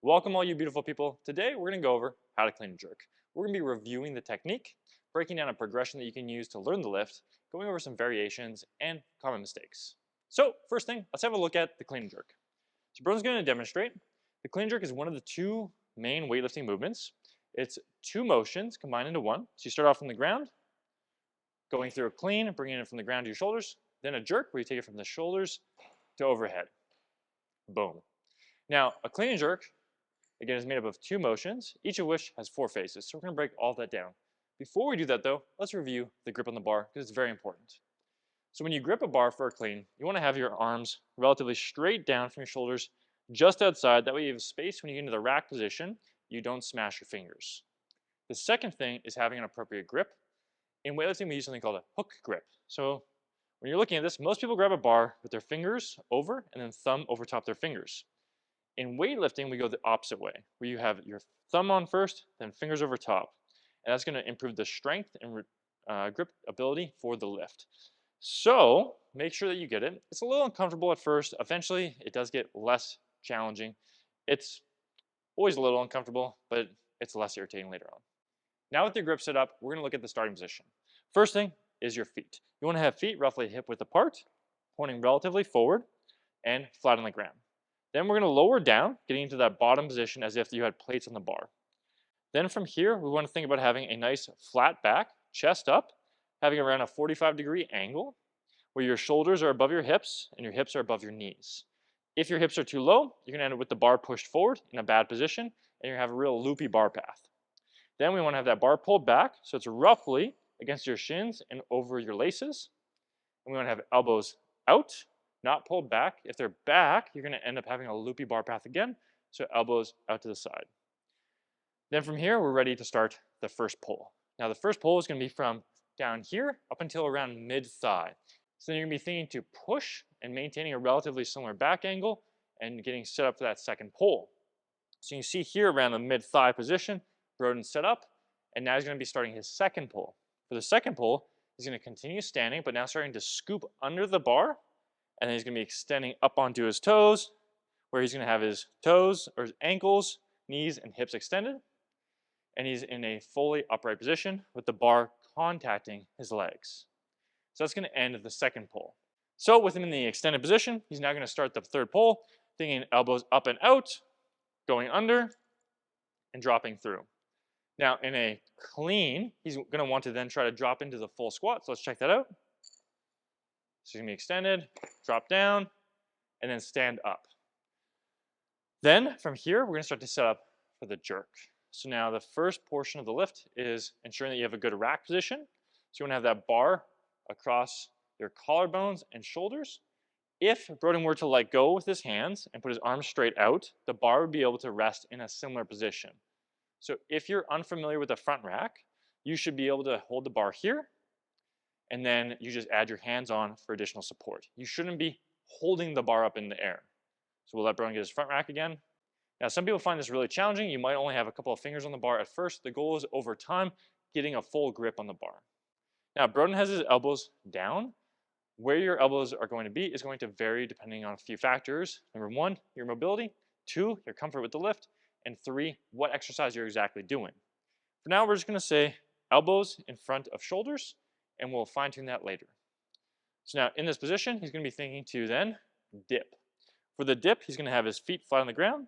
Welcome all you beautiful people. Today we're going to go over how to clean a jerk. We're going to be reviewing the technique, breaking down a progression that you can use to learn the lift, going over some variations, and common mistakes. So first thing, let's have a look at the clean and jerk. So Broden's going to demonstrate. The clean and jerk is one of the two main weightlifting movements. It's two motions combined into one. So you start off from the ground, going through a clean, bringing it from the ground to your shoulders, then a jerk where you take it from the shoulders to overhead. Boom. Now, a clean and jerk, again, is made up of two motions, each of which has four phases. So we're going to break all that down. Before we do that, though, let's review the grip on the bar because it's very important. So when you grip a bar for a clean, you want to have your arms relatively straight down from your shoulders, just outside. That way you have space when you get into the rack position, you don't smash your fingers. The second thing is having an appropriate grip. In weightlifting, we use something called a hook grip. So when you're looking at this, most people grab a bar with their fingers over and then thumb over top their fingers. In weightlifting, we go the opposite way, where you have your thumb on first, then fingers over top. And that's going to improve the strength and grip ability for the lift. So make sure that you get it. It's a little uncomfortable at first. Eventually, it does get less challenging. It's always a little uncomfortable, but it's less irritating later on. Now with your grip set up, we're going to look at the starting position. First thing is your feet. You want to have feet roughly hip width apart, pointing relatively forward, and flat on the ground. Then we're going to lower down, getting into that bottom position as if you had plates on the bar. Then from here, we want to think about having a nice flat back, chest up, having around a 45-degree angle, where your shoulders are above your hips and your hips are above your knees. If your hips are too low, you're going to end up with the bar pushed forward in a bad position, and you're going to have a real loopy bar path. Then we want to have that bar pulled back, so it's roughly against your shins and over your laces. And we want to have elbows out, not pulled back. If they're back, you're going to end up having a loopy bar path again, so elbows out to the side. Then from here, we're ready to start the first pull. Now the first pull is going to be from down here up until around mid-thigh. So then you're going to be thinking to push and maintaining a relatively similar back angle and getting set up for that second pull. So you see here around the mid-thigh position, Broden's set up, and now he's going to be starting his second pull. For the second pull, he's going to continue standing, but now starting to scoop under the bar, and then he's going to be extending up onto his toes, where he's going to have his toes or his ankles, knees, and hips extended. And he's in a fully upright position with the bar contacting his legs. So that's going to end the second pull. So with him in the extended position, he's now going to start the third pull, thinking elbows up and out, going under, and dropping through. Now in a clean, he's going to want to then try to drop into the full squat. So let's check that out. So he's going to be extended, drop down, and then stand up. Then from here, we're going to start to set up for the jerk. So now the first portion of the lift is ensuring that you have a good rack position. So you want to have that bar across your collarbones and shoulders. If Broden were to let go with his hands and put his arms straight out, the bar would be able to rest in a similar position. So if you're unfamiliar with the front rack, you should be able to hold the bar here, and then you just add your hands on for additional support. You shouldn't be holding the bar up in the air. So we'll let Broden get his front rack again. Now, some people find this really challenging. You might only have a couple of fingers on the bar at first. The goal is over time, getting a full grip on the bar. Now, Broden has his elbows down. Where your elbows are going to be is going to vary depending on a few factors. Number one, your mobility. Two, your comfort with the lift. And three, what exercise you're exactly doing. For now, we're just going to say elbows in front of shoulders, and we'll fine tune that later. So now in this position, he's going to be thinking to then dip. For the dip, he's going to have his feet flat on the ground,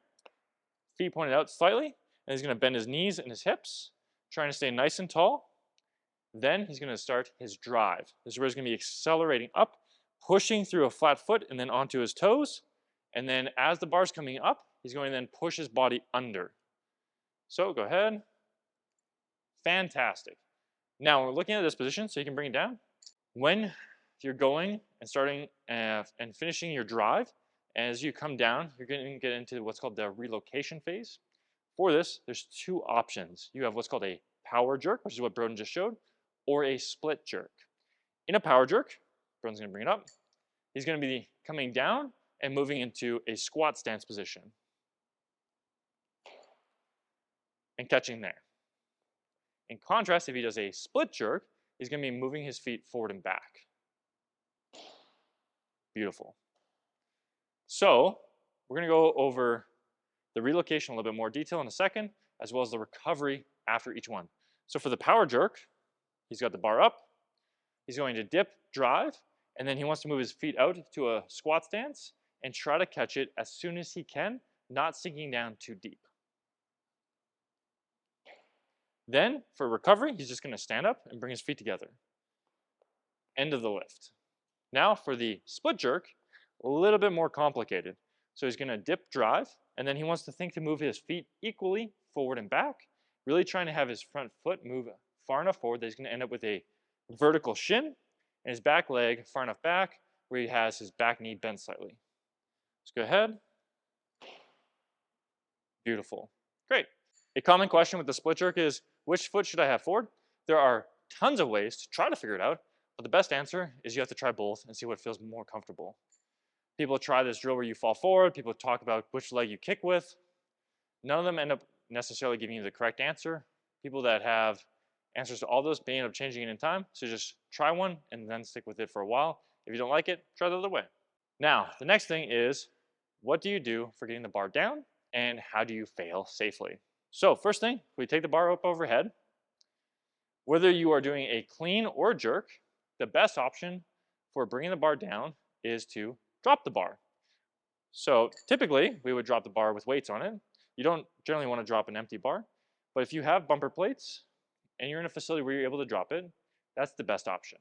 feet pointed out slightly, and he's going to bend his knees and his hips, trying to stay nice and tall. Then he's going to start his drive. This is where he's going to be accelerating up, pushing through a flat foot and then onto his toes. And then as the bar's coming up, he's going to then push his body under. So go ahead. Fantastic. Now we're looking at this position, so you can bring it down. When you're going and starting and finishing your drive, as you come down, you're going to get into what's called the relocation phase. For this, there's two options. You have what's called a power jerk, which is what Broden just showed, or a split jerk. In a power jerk, Broden's going to bring it up. He's going to be coming down and moving into a squat stance position and catching there. In contrast, if he does a split jerk, he's going to be moving his feet forward and back. Beautiful. So we're going to go over the relocation in a little bit more detail in a second, as well as the recovery after each one. So for the power jerk, he's got the bar up, he's going to dip, drive, and then he wants to move his feet out to a squat stance and try to catch it as soon as he can, not sinking down too deep. Then for recovery, he's just going to stand up and bring his feet together. End of the lift. Now for the split jerk, a little bit more complicated. So he's going to dip, drive, and then he wants to think to move his feet equally forward and back, really trying to have his front foot move far enough forward that he's going to end up with a vertical shin and his back leg far enough back where he has his back knee bent slightly. Let's go ahead. Beautiful. Great. A common question with the split jerk is, which foot should I have forward? There are tons of ways to try to figure it out, but the best answer is you have to try both and see what feels more comfortable. People try this drill where you fall forward. People talk about which leg you kick with. None of them end up necessarily giving you the correct answer. People that have answers to all those may end up changing it in time. So just try one and then stick with it for a while. If you don't like it, try the other way. Now, the next thing is, what do you do for getting the bar down and how do you fail safely? So first thing, we take the bar up overhead. Whether you are doing a clean or jerk, the best option for bringing the bar down is to drop the bar. So typically, we would drop the bar with weights on it. You don't generally want to drop an empty bar, but if you have bumper plates and you're in a facility where you're able to drop it, that's the best option.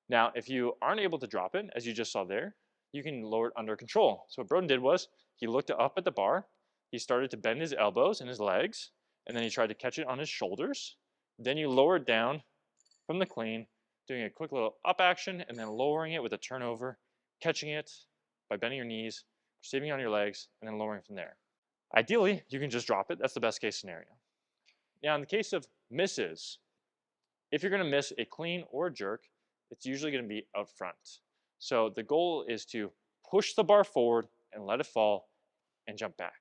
Now, if you aren't able to drop it, as you just saw there, you can lower it under control. So what Broden did was, he looked up at the bar, he started to bend his elbows and his legs, and then he tried to catch it on his shoulders. Then you lower it down from the clean, doing a quick little up action, and then lowering it with a turnover, catching it by bending your knees, receiving on your legs, and then lowering from there. Ideally, you can just drop it. That's the best case scenario. Now, in the case of misses, if you're going to miss a clean or a jerk, it's usually going to be out front. So the goal is to push the bar forward and let it fall and jump back.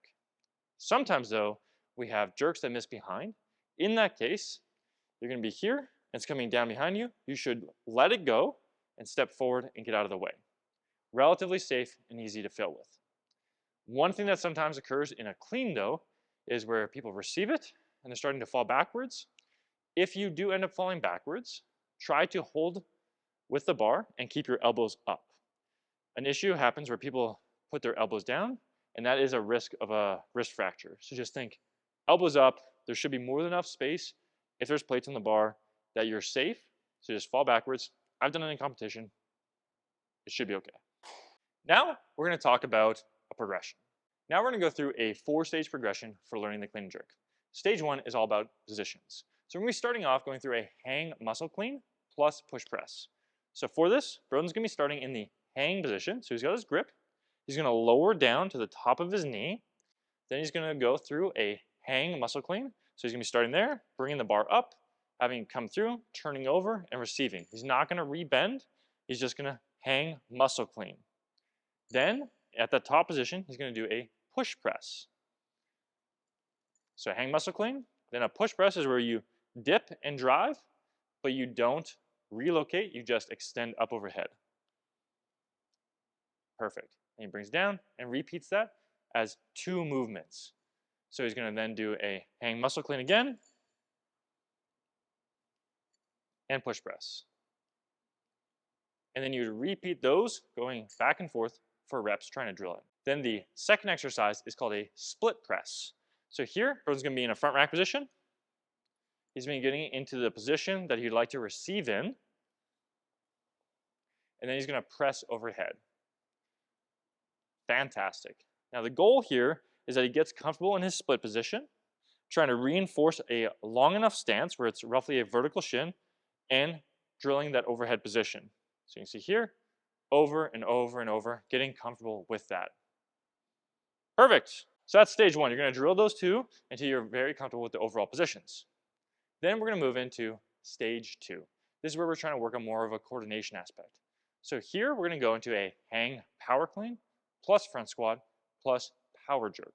Sometimes, though, we have jerks that miss behind. In that case, you're going to be here, and it's coming down behind you. You should let it go and step forward and get out of the way. Relatively safe and easy to fail with. One thing that sometimes occurs in a clean, though, is where people receive it and they're starting to fall backwards. If you do end up falling backwards, try to hold with the bar and keep your elbows up. An issue happens where people put their elbows down, and that is a risk of a wrist fracture. So just think, elbows up, there should be more than enough space if there's plates on the bar that you're safe, so just fall backwards. I've done it in competition. It should be okay. Now, we're going to talk about a progression. Now we're going to go through a 4-stage progression for learning the clean and jerk. Stage 1 is all about positions. So we're going to be starting off going through a hang muscle clean plus push press. So for this, Broden's going to be starting in the hang position. So he's got his grip. He's going to lower down to the top of his knee. Then he's going to go through a hang muscle clean. So he's going to be starting there, bringing the bar up, having it come through, turning over, and receiving. He's not going to rebend. He's just going to hang muscle clean. Then, at the top position, he's going to do a push press. So hang muscle clean. Then a push press is where you dip and drive, but you don't relocate. You just extend up overhead. Perfect. And he brings down and repeats that as 2 movements. So he's going to then do a hang muscle clean again and push press. And then you repeat those going back and forth for reps trying to drill it. Then the second exercise is called a split press. So here, Broden's going to be in a front rack position. He's going to be getting into the position that he'd like to receive in. And then he's going to press overhead. Fantastic. Now the goal here is that he gets comfortable in his split position, trying to reinforce a long enough stance where it's roughly a vertical shin and drilling that overhead position. So you can see here, over and over and over, getting comfortable with that. Perfect. So that's stage 1. You're going to drill those 2 until you're very comfortable with the overall positions. Then we're going to move into stage 2. This is where we're trying to work on more of a coordination aspect. So here we're going to go into a hang power clean plus front squat plus power jerk.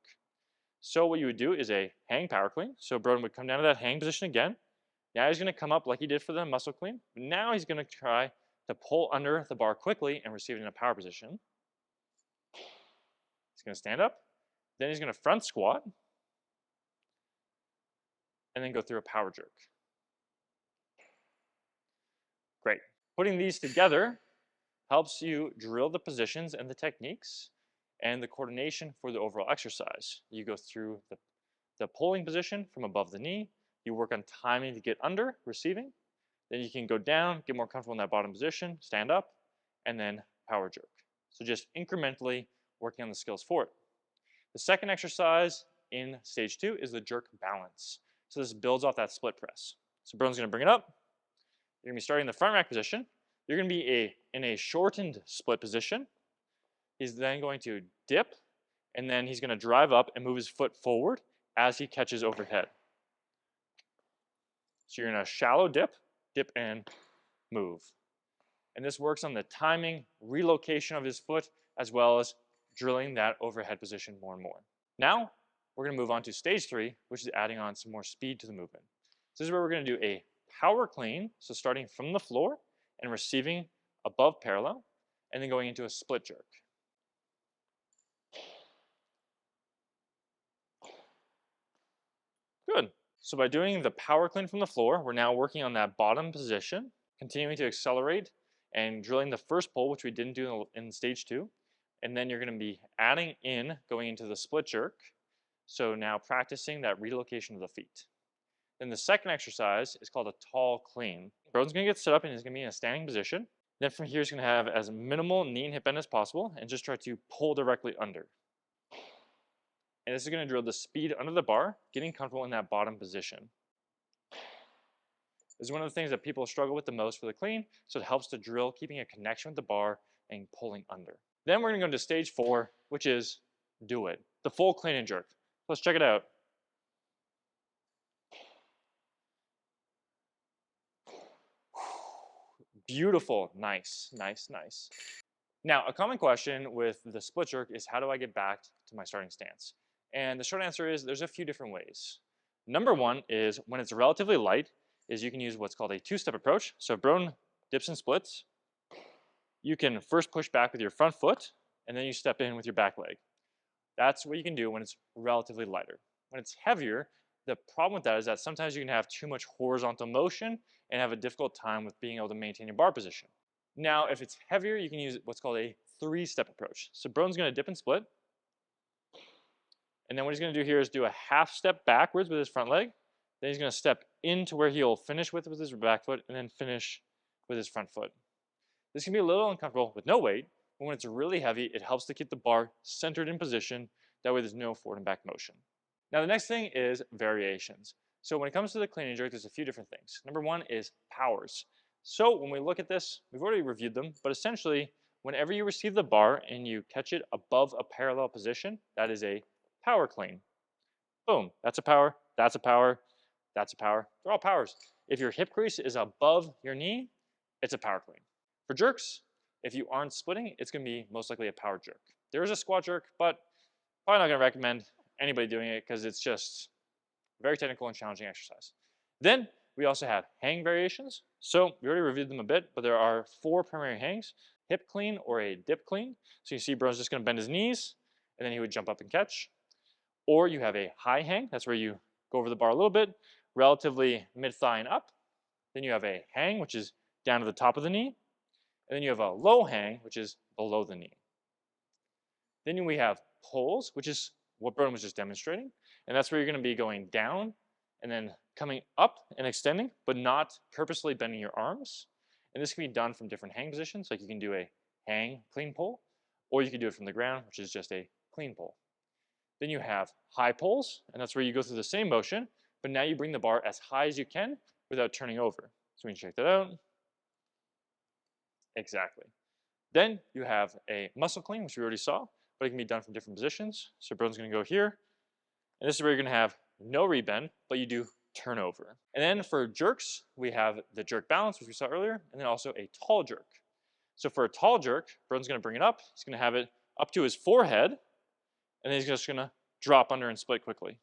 So what you would do is a hang power clean. So Broden would come down to that hang position again. Now he's going to come up like he did for the muscle clean. Now he's going to try to pull under the bar quickly and receive it in a power position. He's going to stand up. Then he's going to front squat and then go through a power jerk. Great. Putting these together helps you drill the positions and the techniques and the coordination for the overall exercise. You go through the pulling position from above the knee. You work on timing to get under, receiving. Then you can go down, get more comfortable in that bottom position, stand up, and then power jerk. So just incrementally working on the skills for it. The second exercise in stage 2 is the jerk balance. So this builds off that split press. So Broden's going to bring it up. You're going to be starting in the front rack position. You're going to be in a shortened split position. He's then going to dip, and then he's going to drive up and move his foot forward as he catches overhead. So you're in a shallow dip and move. And this works on the timing, relocation of his foot, as well as drilling that overhead position more and more. Now, we're going to move on to stage 3, which is adding on some more speed to the movement. So this is where we're going to do a power clean, so starting from the floor and receiving above parallel, and then going into a split jerk. Good. So by doing the power clean from the floor, we're now working on that bottom position, continuing to accelerate and drilling the first pull, which we didn't do in stage 2. And then you're going to be adding in, going into the split jerk. So now practicing that relocation of the feet. Then the second exercise is called a tall clean. Broden's going to get set up and he's going to be in a standing position. Then from here, he's going to have as minimal knee and hip bend as possible and just try to pull directly under. And this is going to drill the speed under the bar, getting comfortable in that bottom position. This is one of the things that people struggle with the most for the clean, so it helps to drill, keeping a connection with the bar and pulling under. Then we're going to go into stage 4, which is do it, the full clean and jerk. Let's check it out. Beautiful, nice, nice, nice. Now, a common question with the split jerk is how do I get back to my starting stance? And the short answer is there's a few different ways. Number one is when it's relatively light, is you can use what's called a two-step approach. So if Broden dips and splits, you can first push back with your front foot, and then you step in with your back leg. That's what you can do when it's relatively lighter. When it's heavier, the problem with that is that sometimes you can have too much horizontal motion and have a difficult time with being able to maintain your bar position. Now, if it's heavier, you can use what's called a three-step approach. So Broden's going to dip and split. And then what he's going to do here is do a half step backwards with his front leg. Then he's going to step into where he'll finish with his back foot and then finish with his front foot. This can be a little uncomfortable with no weight, but when it's really heavy, it helps to keep the bar centered in position. That way there's no forward and back motion. Now the next thing is variations. So when it comes to the clean and jerk, there's a few different things. Number one is powers. So when we look at this, we've already reviewed them, but essentially, whenever you receive the bar and you catch it above a parallel position, that is a power clean. Boom, that's a power, that's a power, that's a power. They're all powers. If your hip crease is above your knee, it's a power clean. For jerks, if you aren't splitting, it's going to be most likely a power jerk. There is a squat jerk, but probably not going to recommend anybody doing it because it's just very technical and challenging exercise. Then we also have hang variations. So we already reviewed them a bit, but there are 4 primary hangs: hip clean or a dip clean. So you see Broden's just going to bend his knees, and then he would jump up and catch. Or you have a high hang. That's where you go over the bar a little bit, relatively mid-thigh and up. Then you have a hang, which is down to the top of the knee. And then you have a low hang, which is below the knee. Then we have pulls, which is what Broden was just demonstrating. And that's where you're going to be going down and then coming up and extending, but not purposely bending your arms. And this can be done from different hang positions. Like you can do a hang clean pull, or you can do it from the ground, which is just a clean pull. Then you have high pulls, and that's where you go through the same motion, but now you bring the bar as high as you can without turning over. So we can check that out. Exactly. Then you have a muscle clean, which we already saw, but it can be done from different positions. So Broden's going to go here, and this is where you're going to have no rebend, but you do turnover. And then for jerks, we have the jerk balance, which we saw earlier, and then also a tall jerk. So for a tall jerk, Broden's going to bring it up. He's going to have it up to his forehead, and then he's just going to drop under and split quickly.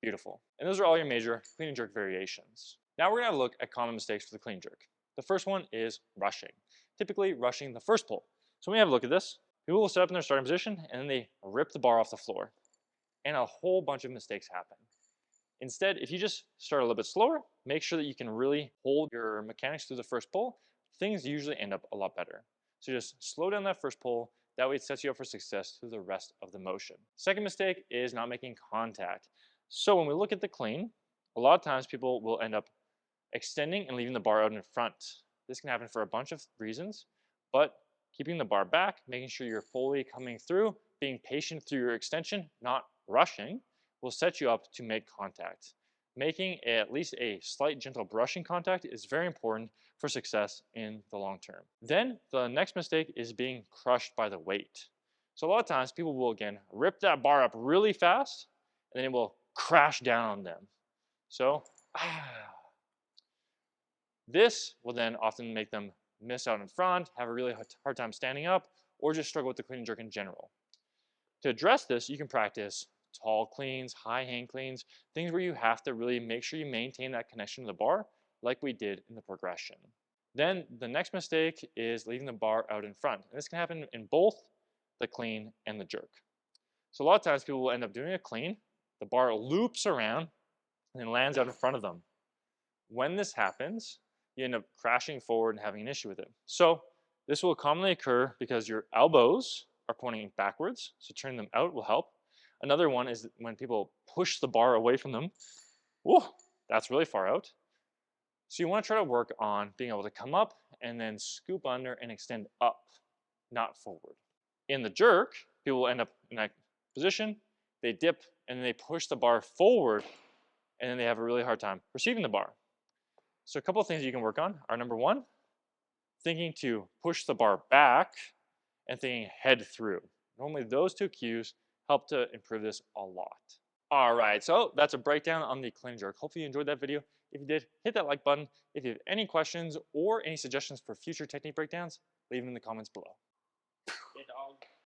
Beautiful. And those are all your major clean and jerk variations. Now we're going to look at common mistakes for the clean jerk. The first one is rushing. Typically rushing the first pull. So when we have a look at this, People will set up in their starting position and then they rip the bar off the floor, and a whole bunch of mistakes happen. Instead, if you just start a little bit slower, make sure that you can really hold your mechanics through the first pull, things usually end up a lot better. So just slow down that first pull, that way it sets you up for success through the rest of the motion. Second mistake is not making contact. So when we look at the clean, a lot of times people will end up extending and leaving the bar out in front. This can happen for a bunch of reasons, but keeping the bar back, making sure you're fully coming through, being patient through your extension, not rushing, will set you up to make contact. Making at least a slight gentle brushing contact is very important for success in the long term. Then the next mistake is being crushed by the weight. So a lot of times people will again rip that bar up really fast and then it will crash down on them. So this will then often make them miss out in front, have a really hard time standing up, or just struggle with the clean and jerk in general. To address this, you can practice tall cleans, high hang cleans, things where you have to really make sure you maintain that connection to the bar like we did in the progression. Then the next mistake is leaving the bar out in front. And this can happen in both the clean and the jerk. So a lot of times people will end up doing a clean, the bar loops around and then lands out in front of them. When this happens, you end up crashing forward and having an issue with it. So this will commonly occur because your elbows are pointing backwards, so turning them out will help. Another one is when people push the bar away from them. Whoa, that's really far out. So you want to try to work on being able to come up and then scoop under and extend up, not forward. In the jerk, people will end up in that position, they dip and then they push the bar forward and then they have a really hard time receiving the bar. So a couple of things you can work on are number one, thinking to push the bar back and thinking head through. Normally those two cues help to improve this a lot. All right, so that's a breakdown on the clean and jerk. Hopefully you enjoyed that video. If you did, hit that like button. If you have any questions or any suggestions for future technique breakdowns, leave them in the comments below.